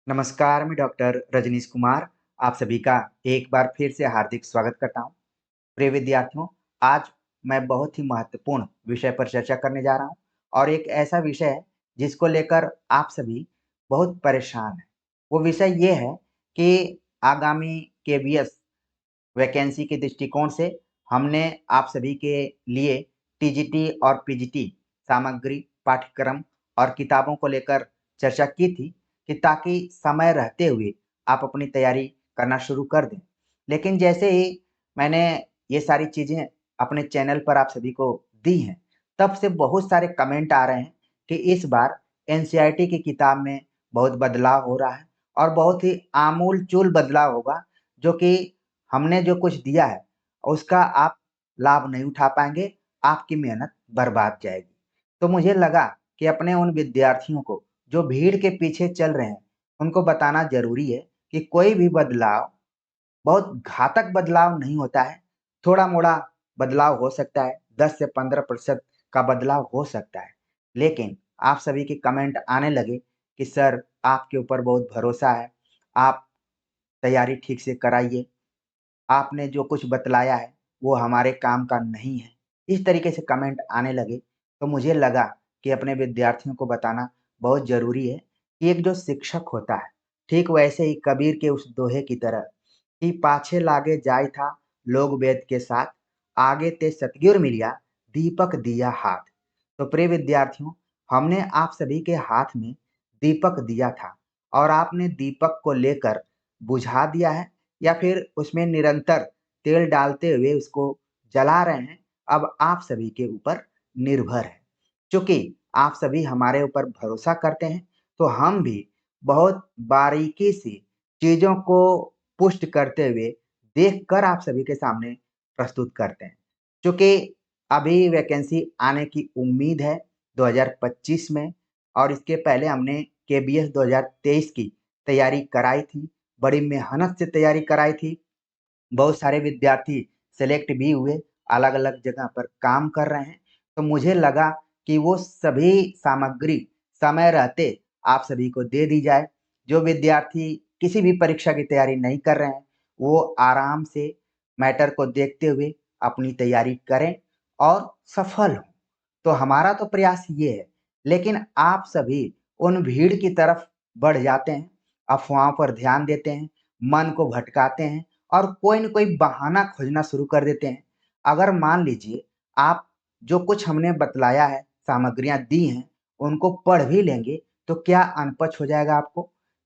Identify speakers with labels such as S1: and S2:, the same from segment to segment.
S1: नमस्कार, मैं डॉक्टर रजनीश कुमार आप सभी का एक बार फिर से हार्दिक स्वागत करता हूँ। प्रिय विद्यार्थियों, आज मैं बहुत ही महत्वपूर्ण विषय पर चर्चा करने जा रहा हूँ और एक ऐसा विषय है जिसको लेकर आप सभी बहुत परेशान हैं। वो विषय ये है कि आगामी केबीएस वैकेंसी के दृष्टिकोण से हमने आप सभी के लिए टीजीटी और पीजीटी सामग्री, पाठ्यक्रम और किताबों को लेकर चर्चा की थी कि ताकि समय रहते हुए आप अपनी तैयारी करना शुरू कर दें। लेकिन जैसे ही मैंने ये सारी चीज़ें अपने चैनल पर आप सभी को दी हैं, तब से बहुत सारे कमेंट आ रहे हैं कि इस बार एनसीईआरटी की किताब में बहुत बदलाव हो रहा है और बहुत ही आमूल-चूल बदलाव होगा, जो कि हमने जो कुछ दिया है उसका आप लाभ नहीं उठा पाएँगे, आपकी मेहनत बर्बाद जाएगी। तो मुझे लगा कि अपने उन विद्यार्थियों को जो भीड़ के पीछे चल रहे हैं, उनको बताना ज़रूरी है कि कोई भी बदलाव बहुत घातक बदलाव नहीं होता है। थोड़ा-मोड़ा बदलाव हो सकता है, 10 से 15% का बदलाव हो सकता है। लेकिन आप सभी के कमेंट आने लगे कि सर आपके ऊपर बहुत भरोसा है, आप तैयारी ठीक से कराइए। आपने जो कुछ बतलाया है, वो हमारे काम का नहीं है। इस तरीके से कमेंट आने लगे, तो मुझे लगा कि अपने विद्यार्थियों को बताना बहुत ज़रूरी है कि एक जो शिक्षक होता है, ठीक वैसे ही कबीर के उस दोहे की तरह कि पाछे लागे जाय था लोग वेद के साथ, आगे ते सतगिर मिलिया दीपक दिया हाथ। तो प्रिय विद्यार्थियों, हमने आप सभी के हाथ में दीपक दिया था और आपने दीपक को लेकर बुझा दिया है या फिर उसमें निरंतर तेल डालते हुए उसको जला रहे हैं, अब आप सभी के ऊपर निर्भर है। चूँकि आप सभी हमारे ऊपर भरोसा करते हैं, तो हम भी बहुत बारीकी से चीज़ों को पुष्ट करते हुए देखकर आप सभी के सामने प्रस्तुत करते हैं। चूँकि अभी वैकेंसी आने की उम्मीद है 2025 में और इसके पहले हमने केबीएस 2023 की तैयारी कराई थी, बड़ी मेहनत से तैयारी कराई थी। बहुत सारे विद्यार्थी सेलेक्ट भी हुए, अलग-अलग जगह पर काम कर रहे हैं। तो मुझे लगा कि वो सभी सामग्री समय रहते आप सभी को दे दी जाए। जो विद्यार्थी किसी भी परीक्षा की तैयारी नहीं कर रहे हैं, वो आराम से मैटर को देखते हुए अपनी तैयारी करें और सफल हों। तो हमारा तो प्रयास ये है, लेकिन आप सभी उन भीड़ की तरफ बढ़ जाते हैं, अफ़वाहों पर ध्यान देते हैं, मन को भटकाते हैं और कोई न कोई बहाना खोजना शुरू कर देते हैं। अगर मान लीजिए आप जो कुछ हमने बतलाया है, सामग्रियाँ दी हैं, उनको पढ़ भी लेंगे, तो क्या अनपच हो जाएगा आपको?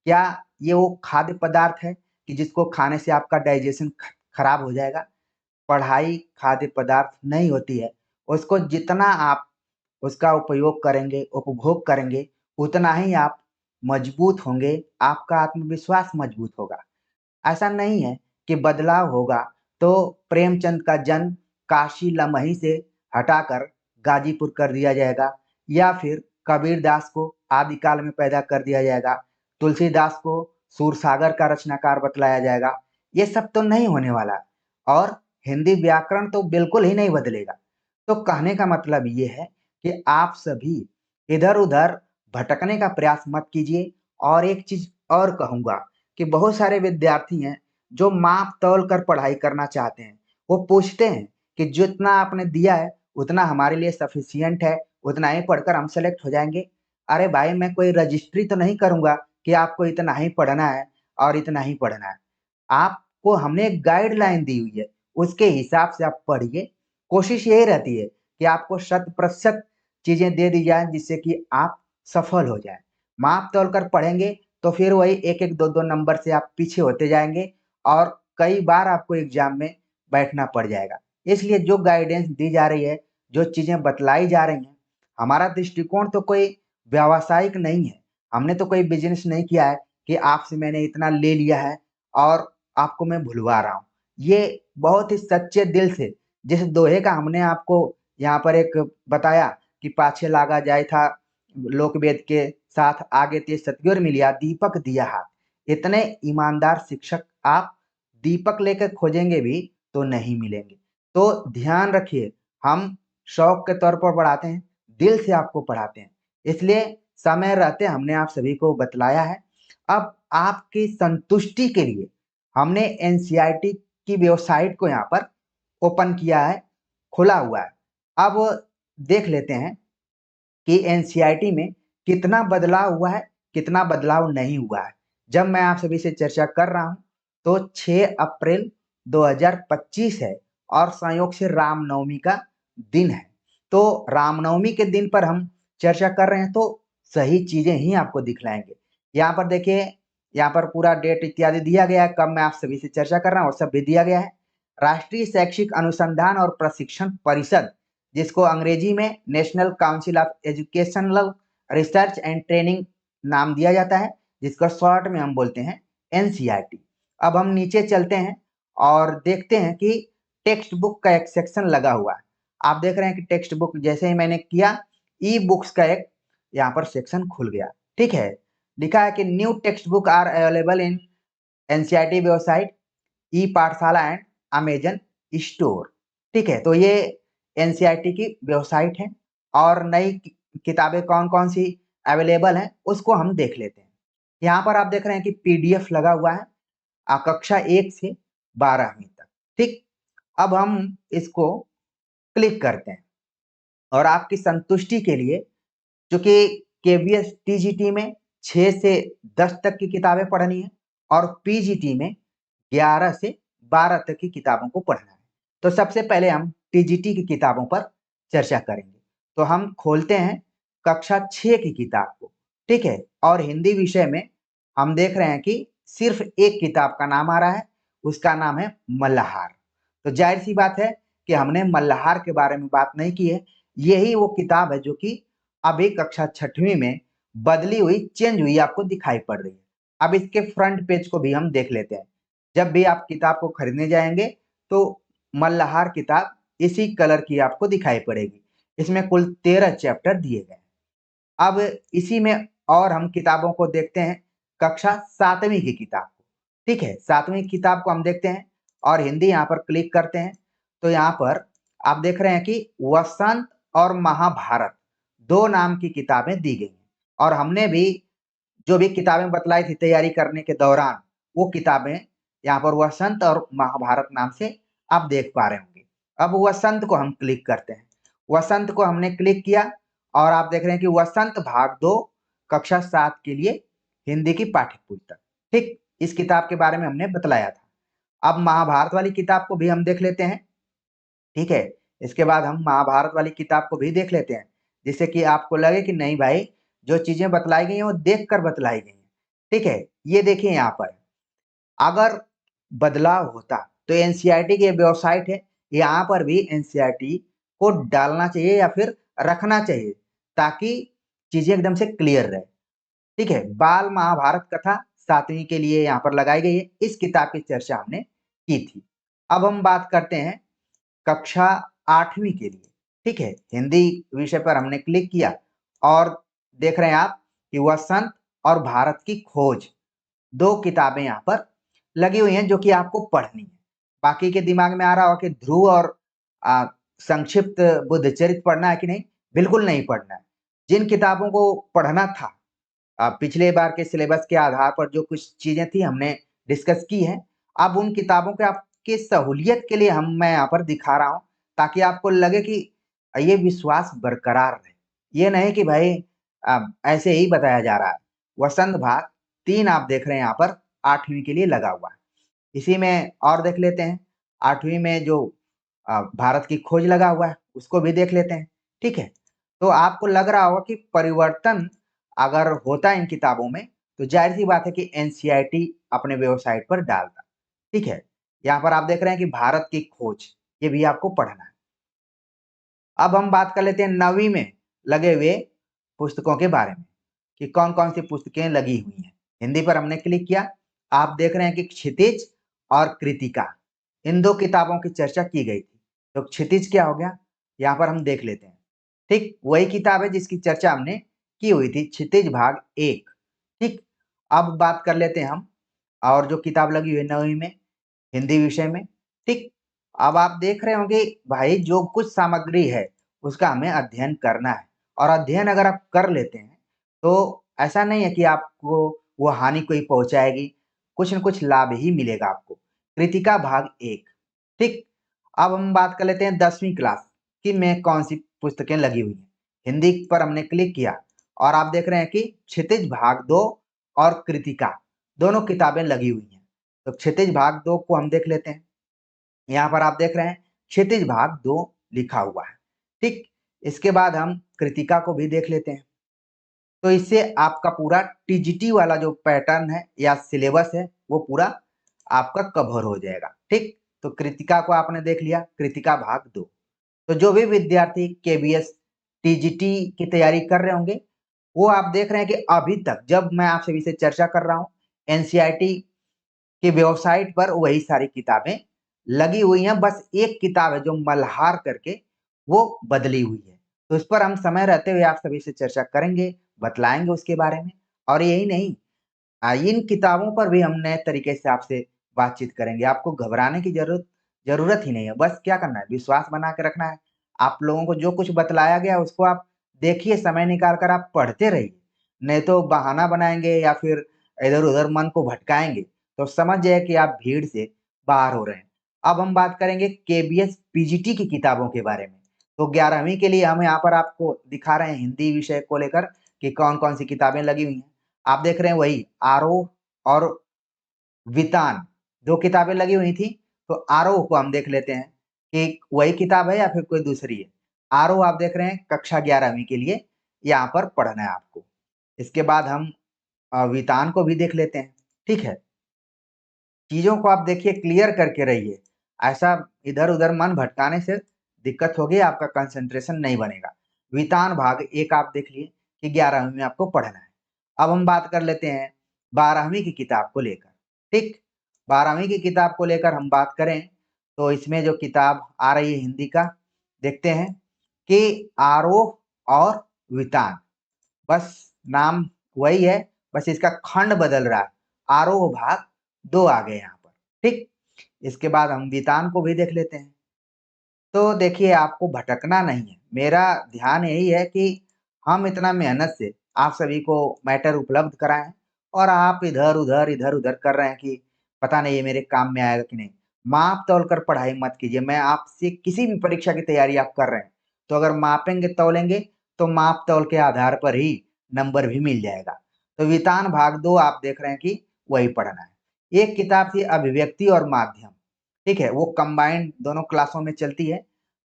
S1: क्या ये वो खाद्य पदार्थ है कि जिसको खाने से आपका डाइजेशन खराब हो जाएगा? पढ़ाई खाद्य पदार्थ नहीं होती है। उसको जितना आप उसका उपयोग करेंगे, उपभोग करेंगे, उतना ही आप मजबूत होंगे, आपका आत्मविश्वास मजबूत होगा। ऐसा नहीं है कि बदलाव होगा तो प्रेमचंद का जन्म काशी लमही से हटाकर गाजीपुर कर दिया जाएगा या फिर कबीरदास को आदिकाल में पैदा कर दिया जाएगा, तुलसीदास को सूरसागर का रचनाकार बतलाया जाएगा। ये सब तो नहीं होने वाला और हिंदी व्याकरण तो बिल्कुल ही नहीं बदलेगा। तो कहने का मतलब ये है कि आप सभी इधर-उधर भटकने का प्रयास मत कीजिए और एक चीज़ और कहूँगा कि बहुत सारे विद्यार्थी हैं जो माप-तौल कर पढ़ाई करना चाहते हैं। वो पूछते हैं कि जितना आपने दिया है उतना हमारे लिए सफिशिएंट है, उतना ही पढ़कर हम सेलेक्ट हो जाएँगे। अरे भाई मैं कोई रजिस्ट्री तो नहीं करूँगा कि आपको इतना ही पढ़ना है और इतना ही पढ़ना है। आपको हमने एक गाइडलाइन दी हुई है, उसके हिसाब से आप पढ़िए। कोशिश यही रहती है कि आपको शत-प्रतिशत चीज़ें दे दी जाएँ जिससे कि आप सफल हो जाएँ। माप-तौल कर पढ़ेंगे तो फिर वही 1-1, 2-2 नंबर से आप पीछे होते जाएँगे और कई बार आपको एग्ज़ाम में बैठना पड़ जाएगा। इसलिए जो गाइडेंस दी जा रही है, जो चीज़ें बतलाई जा रही हैं, हमारा दृष्टिकोण तो कोई व्यावसायिक नहीं है। हमने तो कोई बिज़नेस नहीं किया है कि आपसे मैंने इतना ले लिया है और आपको मैं भुलवा रहा हूँ। ये बहुत ही सच्चे दिल से जिस दोहे का हमने आपको यहाँ पर एक बताया कि पाछे लागा जाए था लोकवेद के साथ आगे ते सतगिर मिलिया दीपक दिया हाथ। इतने ईमानदार शिक्षक आप दीपक लेकर खोजेंगे भी तो नहीं मिलेंगे। तो ध्यान रखिए, हम शौक के तौर पर पढ़ाते हैं, दिल से आपको पढ़ाते हैं। इसलिए समय रहते हमने आप सभी को बतलाया है। अब आपकी संतुष्टि के लिए हमने एनसीईआरटी की वेबसाइट को यहाँ पर ओपन किया है, खुला हुआ है। अब देख लेते हैं कि एनसीईआरटी में कितना बदलाव हुआ है, कितना बदलाव नहीं हुआ है। जब मैं आप सभी से चर्चा कर रहा हूं तो 6 अप्रैल 2025 है और संयोग से रामनवमी का दिन है। तो रामनवमी के दिन पर हम चर्चा कर रहे हैं तो सही चीजें ही आपको दिखलाएंगे। यहाँ पर देखिए, यहाँ पर पूरा डेट इत्यादि दिया गया है, कब मैं आप सभी से चर्चा कर रहा हूँ और सब भी दिया गया है। राष्ट्रीय शैक्षिक अनुसंधान और प्रशिक्षण परिषद, जिसको अंग्रेजी में national council of educational research and training नाम दिया जाता है, जिसका शॉर्ट में हम बोलते हैं एनसीईआरटी। अब हम नीचे चलते हैं और देखते हैं कि टेक्स्ट बुक का एक सेक्शन लगा हुआ है। आप देख रहे हैं कि टेक्स्ट बुक जैसे ही मैंने किया, ई बुक्स का एक यहाँ पर सेक्शन खुल गया। ठीक है, लिखा है कि new text book are available in NCERT website, e Pathshala and Amazon store. ठीक है, तो ये एनसीईआरटी की वेबसाइट है और नई किताबें कौन कौन सी अवेलेबल हैं उसको हम देख लेते हैं। यहाँ पर आप देख रहे हैं कि पीडीएफ लगा हुआ है कक्षा 1 से 12वीं तक। ठीक, अब हम इसको क्लिक करते हैं और आपकी संतुष्टि के लिए, जो कि केवीएस टीजीटी में 6 से 10 तक की किताबें पढ़नी है और पीजीटी में 11 से 12 तक की किताबों को पढ़ना है। तो सबसे पहले हम टीजीटी की किताबों पर चर्चा करेंगे। तो हम खोलते हैं कक्षा 6 की किताब को। ठीक है, और हिंदी विषय में हम देख रहे हैं कि सिर्फ एक किताब का नाम आ रहा है, उसका नाम है मल्लाहार। तो जाहिर सी बात है कि हमने मल्लाहार के बारे में बात नहीं की है। यही वो किताब है जो कि अभी कक्षा 6वीं में बदली हुई, चेंज हुई आपको दिखाई पड़ रही है। अब इसके फ्रंट पेज को भी हम देख लेते हैं। जब भी आप किताब को खरीदने जाएंगे तो मल्लाहार किताब इसी कलर की आपको दिखाई पड़ेगी। इसमें कुल 13 चैप्टर दिए गए हैं। अब इसी में और हम किताबों को देखते हैं, कक्षा 7वीं की किताब को। ठीक है, 7वीं किताब को हम देखते हैं और हिंदी यहाँ पर क्लिक करते हैं। तो यहाँ पर आप देख रहे हैं कि वसंत और महाभारत 2 नाम की किताबें दी गई हैं और हमने भी जो भी किताबें बतलाई थी तैयारी करने के दौरान, वो किताबें यहाँ पर वसंत और महाभारत नाम से आप देख पा रहे होंगे। अब वसंत को हम क्लिक करते हैं। वसंत को हमने क्लिक किया और आप देख रहे हैं कि वसंत भाग 2 कक्षा 7 के लिए हिंदी की पाठ्य पुस्तक। ठीक, इस किताब के बारे में हमने बतलाया था। अब महाभारत वाली किताब को भी हम देख लेते हैं। ठीक है, इसके बाद हम महाभारत वाली किताब को भी देख लेते हैं, जिससे कि आपको लगे कि नहीं भाई, जो चीजें बतलाई गई हैं वो देख कर बतलाई गई हैं। ठीक है, ये देखिए यहाँ पर अगर बदलाव होता तो एनसीईआरटी की वेबसाइट है, यहाँ पर भी एनसीईआरटी को डालना चाहिए या फिर रखना चाहिए ताकि चीजें एकदम से क्लियर रहे। ठीक है, बाल महाभारत कथा 7वीं के लिए यहाँ पर लगाई गई है। इस किताब की चर्चा हमने की थी। अब हम बात करते हैं कक्षा 8वीं के लिए। ठीक है, हिंदी विषय पर हमने क्लिक किया और देख रहे हैं आप कि वसंत और भारत की खोज 2 किताबें यहाँ पर लगी हुई हैं जो कि आपको पढ़नी है। बाकी के दिमाग में आ रहा हो कि ध्रुव और संक्षिप्त बुद्धचरित पढ़ना है कि नहीं, बिल्कुल नहीं पढ़ना है। जिन किताबों को पढ़ना था, पिछले बार के सिलेबस के आधार पर जो कुछ चीजें थी हमने डिस्कस की है। अब उन किताबों के आपके सहूलियत के लिए मैं यहाँ पर दिखा रहा हूँ ताकि आपको लगे कि ये विश्वास बरकरार रहे। ये नहीं कि भाई ऐसे ही बताया जा रहा है। वसंत भाग 3 आप देख रहे हैं यहाँ पर 8वीं के लिए लगा हुआ है। इसी में और देख लेते हैं, 8वीं में जो भारत की खोज लगा हुआ है उसको भी देख लेते हैं। ठीक है, तो आपको लग रहा होगा कि परिवर्तन अगर होता है इन किताबों में तो जाहिर सी बात है कि एनसीईआरटी अपने वेबसाइट पर डालता। ठीक है, यहाँ पर आप देख रहे हैं कि भारत की खोज, ये भी आपको पढ़ना है। अब हम बात कर लेते हैं 9वीं में लगे हुए पुस्तकों के बारे में कि कौन कौन सी पुस्तकें लगी हुई हैं। हिंदी पर हमने क्लिक किया, आप देख रहे हैं कि क्षितिज और कृतिका, इन 2 किताबों की चर्चा की गई थी। तो क्षितिज क्या हो गया, यहाँ पर हम देख लेते हैं। ठीक, वही किताब है जिसकी चर्चा हमने की हुई थी, क्षितिज भाग 1। ठीक, अब बात कर लेते हैं हम और जो किताब लगी हुई है 9वीं में हिंदी विषय में। ठीक, अब आप देख रहे होंगे भाई, जो कुछ सामग्री है उसका हमें अध्ययन करना है और अध्ययन अगर आप कर लेते हैं तो ऐसा नहीं है कि आपको वो हानि को ही पहुंचाएगी, कुछ न कुछ लाभ ही मिलेगा आपको। कृतिका भाग 1। ठीक, अब हम बात कर लेते हैं 10वीं क्लास की में कौन सी पुस्तकें लगी हुई हैं। हिंदी पर हमने क्लिक किया और आप देख रहे हैं कि क्षितिज भाग 2 और कृतिका दोनों किताबें लगी हुई हैं। तो क्षितिज भाग 2 को हम देख लेते हैं। यहाँ पर आप देख रहे हैं क्षितिज भाग 2 लिखा हुआ है। ठीक, इसके बाद हम कृतिका को भी देख लेते हैं। तो इससे आपका पूरा टीजीटी वाला जो पैटर्न है या सिलेबस है वो पूरा आपका कवर हो जाएगा। ठीक, तो कृतिका को आपने देख लिया, कृतिका भाग 2। तो जो भी विद्यार्थी केबीएस टीजीटी की तैयारी कर रहे होंगे वो आप देख रहे हैं कि अभी तक जब मैं आप सभी से चर्चा कर रहा हूँ एनसीईआरटी की वेबसाइट पर वही सारी किताबें लगी हुई हैं। बस एक किताब है जो मल्हार करके वो बदली हुई है। तो इस पर हम समय रहते हुए आप सभी से चर्चा करेंगे, बतलाएंगे उसके बारे में। और यही नहीं, इन किताबों पर भी हम नए तरीके से आपसे बातचीत करेंगे। आपको घबराने की जरूरत ही नहीं है। बस क्या करना है, विश्वास बना के रखना है। आप लोगों को जो कुछ बतलाया गया उसको आप देखिए, समय निकाल कर आप पढ़ते रहिए। नहीं तो बहाना बनाएंगे या फिर इधर उधर मन को भटकाएंगे तो समझ जाए कि आप भीड़ से बाहर हो रहे हैं। अब हम बात करेंगे केबीएस पीजीटी की किताबों के बारे में। तो 11वीं के लिए हम यहाँ पर आपको दिखा रहे हैं हिंदी विषय को लेकर कि कौन कौन सी किताबें लगी हुई हैं। आप देख रहे हैं वही आरोह और वितान 2 किताबें लगी हुई थी। तो आरोह को हम देख लेते हैं कि वही किताब है या फिर कोई दूसरी है। आरोह आप देख रहे हैं कक्षा 11वीं के लिए यहाँ पर पढ़ना है आपको। इसके बाद हम वितान को भी देख लेते हैं। ठीक है, चीजों को आप देखिए, क्लियर करके रहिए। ऐसा इधर उधर मन भटकाने से दिक्कत होगी, आपका कंसंट्रेशन नहीं बनेगा। वितान भाग 1 आप देख लिए कि 11वीं में आपको पढ़ना है। अब हम बात कर लेते हैं 12वीं की किताब को लेकर। ठीक, 12वीं की किताब को लेकर हम बात करें तो इसमें जो किताब आ रही है हिंदी का, देखते हैं कि आरोह और वितान, बस नाम वही है, बस इसका खंड बदल रहा है। आरोह भाग 2 आ गए यहाँ पर। ठीक, इसके बाद हम वितान को भी देख लेते हैं। तो देखिए, आपको भटकना नहीं है। मेरा ध्यान यही है कि हम इतना मेहनत से आप सभी को मैटर उपलब्ध कराएं और आप इधर उधर कर रहे हैं कि पता नहीं ये मेरे काम में आएगा कि नहीं। माप तौल कर पढ़ाई मत कीजिए। मैं आपसे किसी भी परीक्षा की तैयारी आप कर रहे हैं तो अगर मापेंगे तौलेंगे तो माप तौल के आधार पर ही नंबर भी मिल जाएगा। तो वितान भाग 2 आप देख रहे हैं कि वही पढ़ना है। एक किताब थी अभिव्यक्ति और माध्यम। ठीक है, वो कंबाइंड दोनों क्लासों में चलती है।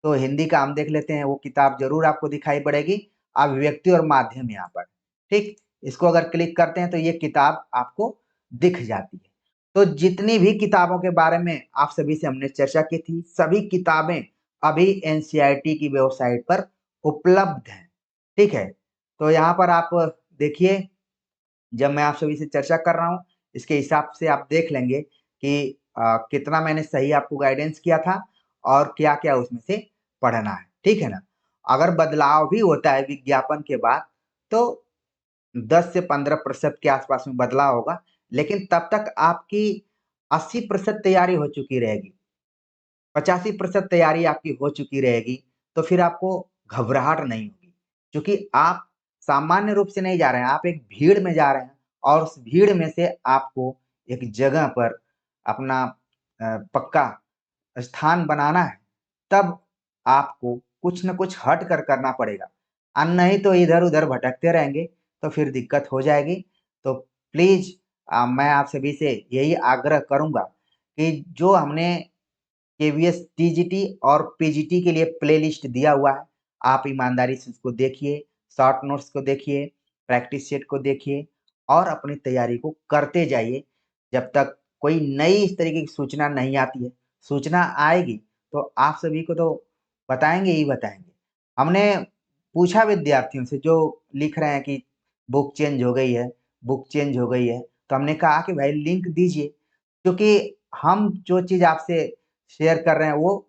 S1: तो हिंदी का हम देख लेते हैं, वो किताब जरूर आपको दिखाई पड़ेगी, अभिव्यक्ति और माध्यम यहाँ पर। ठीक, इसको अगर क्लिक करते हैं तो ये किताब आपको दिख जाती है। तो जितनी भी किताबों के बारे में आप सभी से हमने चर्चा की थी, सभी किताबें अभी एनसीईआरटी की वेबसाइट पर उपलब्ध हैं। ठीक है, तो यहाँ पर आप देखिए, जब मैं आप सभी से चर्चा कर रहा हूँ इसके हिसाब से आप देख लेंगे कि कितना मैंने सही आपको गाइडेंस किया था और क्या-क्या उसमें से पढ़ना है। ठीक है ना? अगर बदलाव भी होता है विज्ञापन के बाद तो 10 से 15% के आसपास में बदलाव होगा, लेकिन तब तक आपकी 80% तैयारी हो चुकी रहेगी। 85% तैयारी आपकी हो चुकी रहेगी, तो फिर आपको घबराहट नहीं होगी। क्योंकि आप सामान्य रूप से नहीं जा रहे हैं, आप एक भीड़ में जा रहे हैं और उस भीड़ में से आपको एक जगह पर अपना पक्का स्थान बनाना है, तब आपको कुछ न कुछ हट कर करना पड़ेगा। नहीं तो इधर-उधर भटकते रहेंगे, तो फिर दिक्कत हो जाएगी। तो प्लीज़ मैं आप सभी से यही आग्रह करूँगा कि जो हमने केवीएस टीजीटी और पीजीटी के लिए प्लेलिस्ट दिया हुआ है, आप ईमानदारी से उसको देखिए, शॉर्ट नोट्स को देखिए, प्रैक्टिस सेट को देखिए और अपनी तैयारी को करते जाइए। जब तक कोई नई इस तरीके की सूचना नहीं आती है, सूचना आएगी तो आप सभी को तो बताएँगे ही बताएँगे। हमने पूछा विद्यार्थियों से जो लिख रहे हैं कि बुक चेंज हो गई है, बुक चेंज हो गई है, तो हमने कहा कि भाई लिंक दीजिए, क्योंकि हम जो चीज़ आपसे शेयर कर रहे हैं वो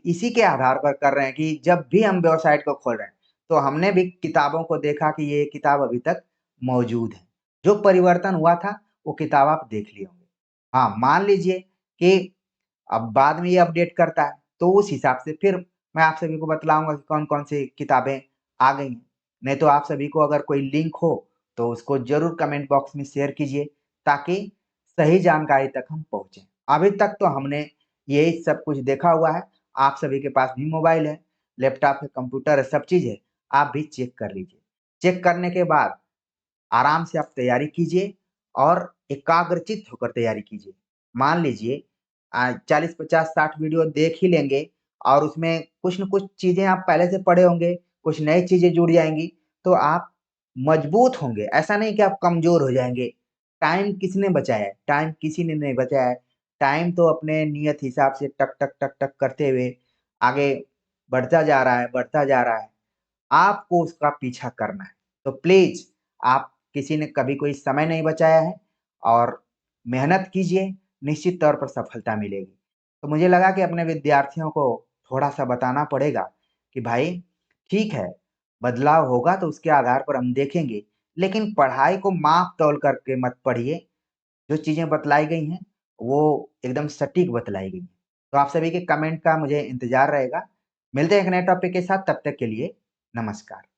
S1: इसी के आधार पर कर रहे हैं कि जब भी हम वेबसाइट को खोल रहे हैं तो हमने भी किताबों को देखा कि ये किताब अभी तक मौजूद है। जो परिवर्तन हुआ था वो किताब आप देख लिए होंगे। हाँ, मान लीजिए कि अब बाद में ये अपडेट करता है तो उस हिसाब से फिर मैं आप सभी को बतलाऊंगा कि कौन कौन सी किताबें आ गई हैं। नहीं तो आप सभी को अगर कोई लिंक हो तो उसको ज़रूर कमेंट बॉक्स में शेयर कीजिए ताकि सही जानकारी तक हम पहुँचे। अभी तक तो हमने यही सब कुछ देखा हुआ है। आप सभी के पास भी मोबाइल है, लैपटॉप है, कंप्यूटर है, सब चीज़ है। आप भी चेक कर लीजिए। चेक करने के बाद आराम से आप तैयारी कीजिए और एकाग्रचित्त होकर तैयारी कीजिए। मान लीजिए 40, 50, 60 वीडियो देख ही लेंगे और उसमें कुछ न कुछ चीज़ें आप पहले से पढ़े होंगे, कुछ नई चीज़ें जुड़ जाएँगी, तो आप मजबूत होंगे। ऐसा नहीं कि आप कमज़ोर हो जाएँगे। टाइम किसने बचाया है? टाइम किसी ने नहीं बचाया है। टाइम तो अपने नियत हिसाब से टक, टक, टक, टक करते हुए आगे बढ़ता जा रहा है, बढ़ता जा रहा है। आपको उसका पीछा करना है। तो प्लीज़ आप किसी ने कभी कोई समय नहीं बचाया है और मेहनत कीजिए, निश्चित तौर पर सफलता मिलेगी। तो मुझे लगा कि अपने विद्यार्थियों को थोड़ा-सा बताना पड़ेगा कि भाई ठीक है, बदलाव होगा तो उसके आधार पर हम देखेंगे, लेकिन पढ़ाई को माप-तौल करके मत पढ़िए। जो चीज़ें बतलाई गई हैं, वो एकदम सटीक बतलाई गई हैं। तो आप सभी के कमेंट का मुझे इंतज़ार रहेगा। मिलते हैं एक नए टॉपिक के साथ, तब तक के लिए नमस्कार।